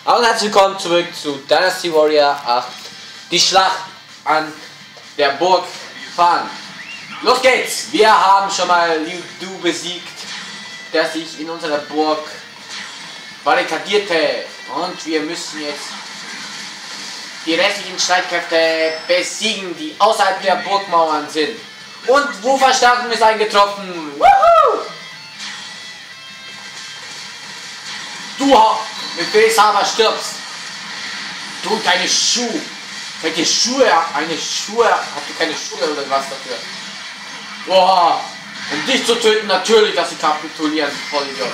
Hallo und herzlich willkommen zurück zu Dynasty Warrior 8. Die Schlacht an der Burg Fan. Los geht's! Wir haben schon mal Liu Du besiegt, der sich in unserer Burg barrikadierte. Und wir müssen jetzt die restlichen Streitkräfte besiegen, die außerhalb der Burgmauern sind. Und Verstärkung ist eingetroffen. Woohoo! Du Befehlshaber stirbst. Du deine Schuhe. Fällt dir Schuhe ab? Habt ihr keine Schuhe oder was dafür? Boah. Um dich zu töten, natürlich, dass sie kapitulieren, Vollidiot.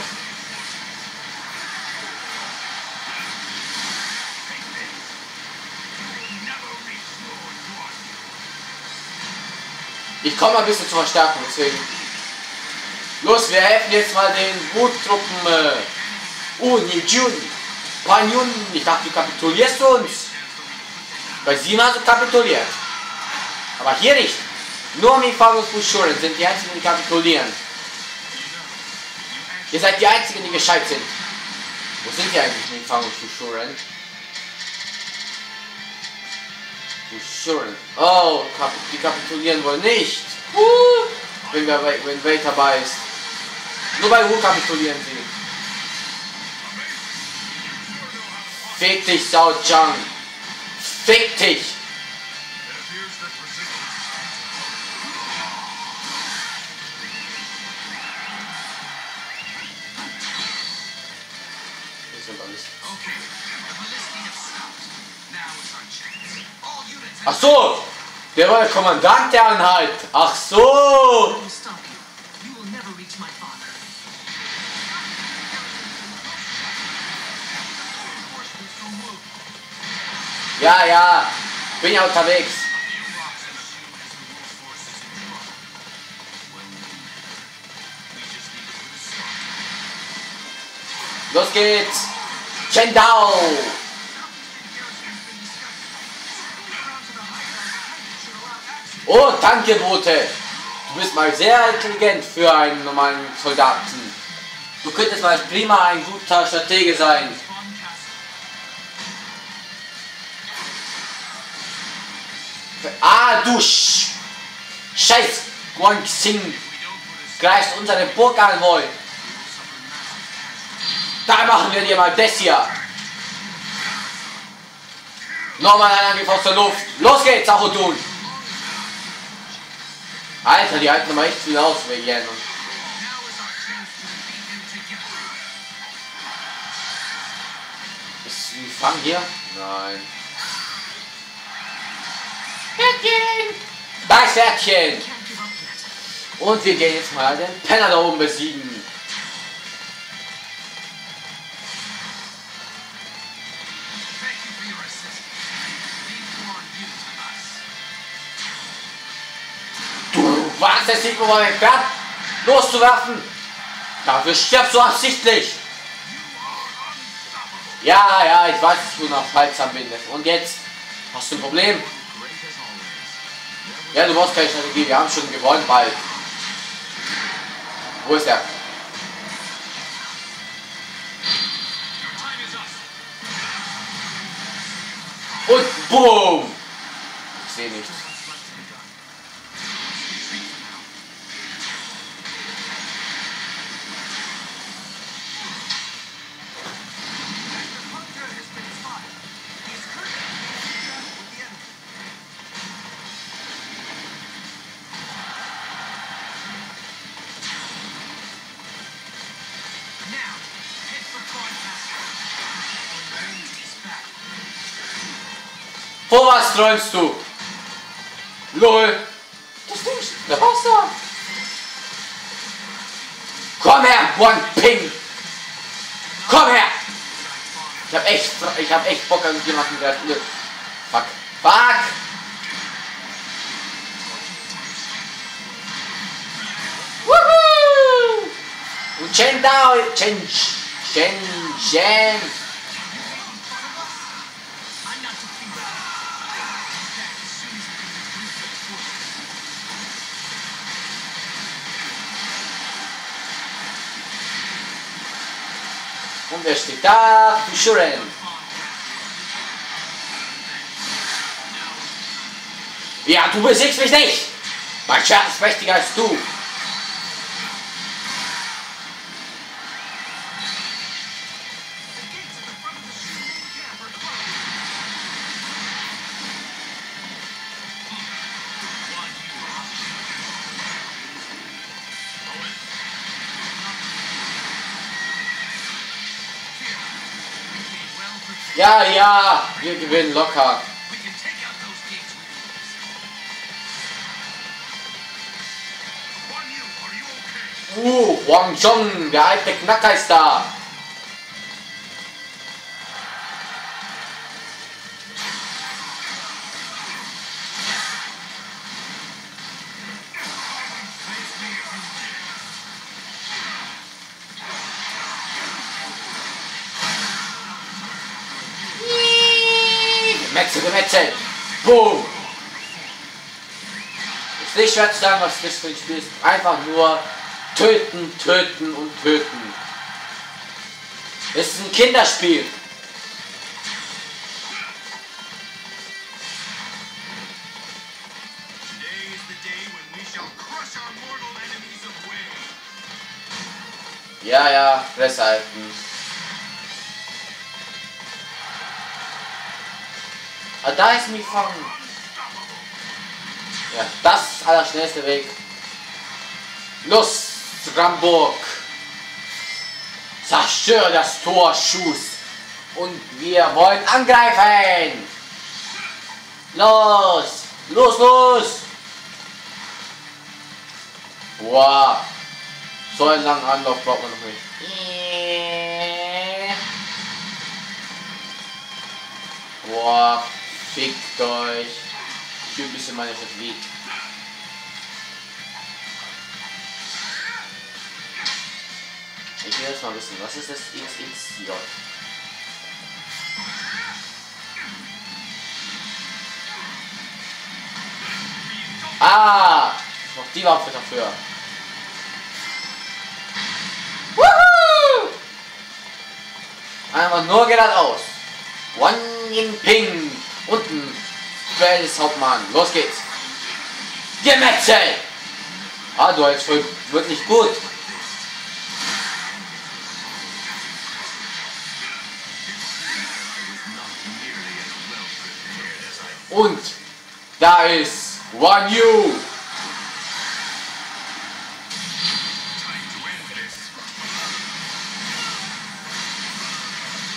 Ich komme ein bisschen zur Verstärkung, deswegen. Los, wir helfen jetzt mal den Wuttruppen. Nijun. Panyun. Ich dachte, du kapitulierst uns. Bei Sima hast du kapituliert. Aber hier nicht. Nur Mifagus Bushuren sind die einzigen, die kapitulieren. Ihr seid die einzigen, die gescheit sind. Wo sind die eigentlich, Mifagus Bushuren? Bushuren. Oh, die kapitulieren wohl nicht. Wenn Wade dabei ist. Nur bei Wu kapitulieren sie. Fick dich, Sao Chang. Fick dich. Ach so, der war der Kommandant der Einheit. Ach so. Ja, bin ja unterwegs. Los geht's. Chen Dao. Oh, danke, Bote. Du bist mal sehr intelligent für einen normalen Soldaten. Du könntest mal prima ein guter Stratege sein. Ah, du Scheiß Guangxing. Greifst unsere Burg an wollen. Da machen wir dir mal das hier. Nochmal ein Angriff aus der Luft. Los geht's, Achodun. Alter, die halten mal echt viel aus, wir gehen. Ist ein Fang hier? Nein. Pferdchen! Das Pferdchen! Und wir gehen jetzt mal den Penner da oben besiegen. Du warst es nicht, um mein Pferd loszuwerfen. Dafür stirbst du absichtlich. Ja, ich weiß, dass du noch Halsam bindest. Und jetzt hast du ein Problem. Ja, du brauchst keine Strategie, wir haben schon gewonnen bald. Wo ist er? Und boom! Ich sehe nichts. Vor was träumst du? LOL! Das Ding ist der Wasser! Komm her, One Ping! Komm her! Ich hab echt Bock an jemanden, der hier. Fuck! Woohoo! Und Chen Dao! Chen. Und wer steht da? Bushuren. Ja, du besiegst mich nicht! Mein Schwert ist mächtiger als du! Ja, ja, wir gewinnen locker. Huang Zhong, der alte Knacker ist da. Gemetzelt. Boom. Ist nicht schwer zu sagen, was das für ein Spiel ist. Einfach nur töten, töten und töten. Es ist ein Kinderspiel. Ja, ja, festhalten. Ah, da ist mich fangen. Ja, das ist der allerschnellste Weg. Los, Ramburg. Zerstör das Tor, Schuss. Und wir wollen angreifen. Los, los, los. Boah. So einen langen Anlauf braucht man noch nicht. Boah. Fickt euch. Ich will ein bisschen meine Strategie. Ich will jetzt mal wissen, was ist das XXJ? Ah! Noch die Waffe dafür. Woohoo! Einfach nur geradeaus. Wan Yinping. Unten. Duell des Hauptmann. Los geht's. Gemetzel! Ah, du hältst voll wirklich gut. Und da ist Guan Yu.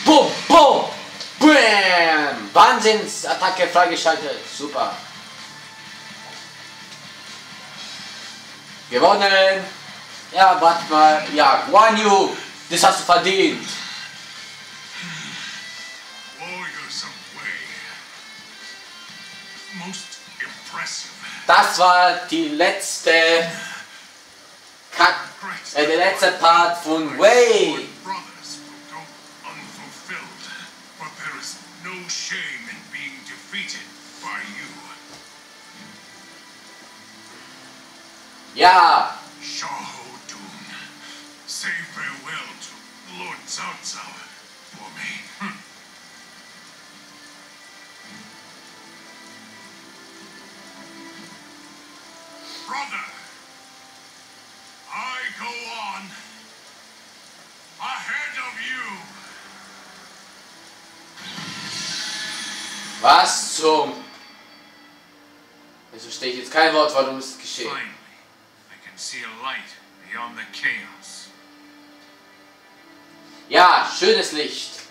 Boom, boom, bam! Wahnsinnsattacke freigeschaltet. Super. Gewonnen. Ja, warte mal. Ja, Guan Yu, das hast du verdient. Das war die letzte der letzte Part von Way. Ja. Say farewell to Lord Cao Cao for me. Brother, I go on ahead of you. Was zum? Jetzt verstehe ich jetzt kein Wort, warum es geschehen. Finally, I can see a light beyond the chaos. Ja, schönes Licht.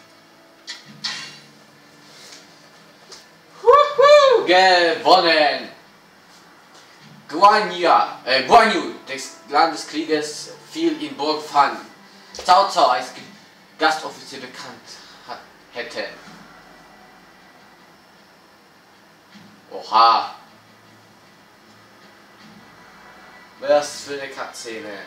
Wuhu, gewonnen. Guan Yu des Landeskrieges fiel in Burg Fan. Cao Cao als Gastoffizier bekannt hätte. Oha. Was für eine Cutscene.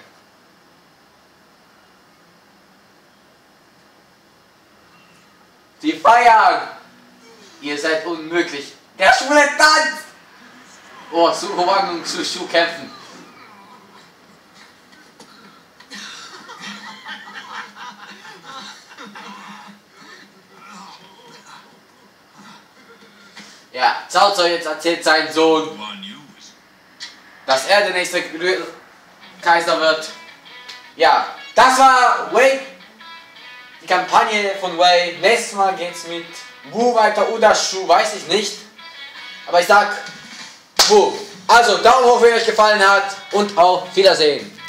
Die feiern! Ihr seid unmöglich. Der schwule Tanz! Oh, Su Huang und Su Shu kämpfen. Ja, Cao Cao jetzt erzählt sein Sohn. dass er der nächste Kaiser wird. Ja, das war Wei, die Kampagne von Wei. Nächstes Mal geht's mit Wu weiter oder Shu, weiß ich nicht. Aber ich sag Wu. Also Daumen hoch, wenn euch gefallen hat und auf Wiedersehen.